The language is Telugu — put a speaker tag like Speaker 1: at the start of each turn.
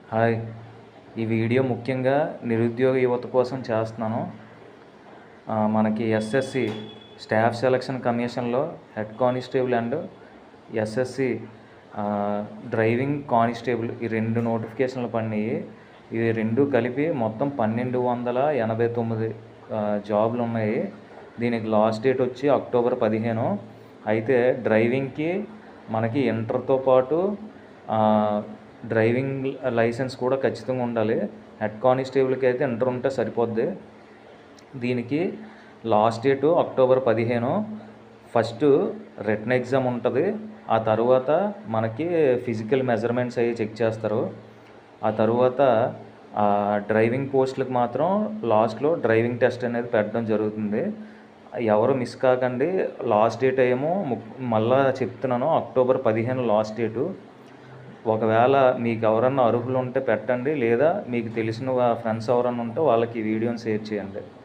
Speaker 1: హాయ్! ఈ వీడియో ముఖ్యంగా నిరుద్యోగ యువత కోసం చేస్తున్నాను. మనకి ఎస్ఎస్సి స్టాఫ్ సెలక్షన్ కమిషన్లో head constable and SSC driving constable ఈ 2 నోటిఫికేషన్లు పడినాయి. ఇవి 2 కలిపి మొత్తం 1289 జాబులు ఉన్నాయి. దీనికి లాస్ట్ డేట్ వచ్చి అక్టోబర్ 15. అయితే డ్రైవింగ్కి మనకి ఇంటర్తో పాటు డ్రైవింగ్ లైసెన్స్ కూడా ఖచ్చితంగా ఉండాలి. హెడ్ కానిస్టేబుల్కి అయితే ఇంటర్ ఉంటే సరిపోద్ది. దీనికి last date October 15. First written exam ఉంటుంది. ఆ తర్వాత మనకి ఫిజికల్ మెజర్మెంట్స్ అవి చెక్ చేస్తారు. ఆ తర్వాత డ్రైవింగ్ పోస్టులకు మాత్రం లాస్ట్లో డ్రైవింగ్ టెస్ట్ అనేది పెట్టడం జరుగుతుంది. ఎవరు మిస్ కాకండి. లాస్ట్ డేట్ ఏమో మళ్ళా చెప్తున్నాను, అక్టోబర్ 15 లాస్ట్ డేటు. ఒకవేళ మీకు ఎవరన్నా అర్హులు ఉంటే పెట్టండి, లేదా మీకు తెలిసిన ఫ్రెండ్స్ ఎవరన్నా ఉంటే వాళ్ళకి ఈ వీడియోని షేర్ చేయండి.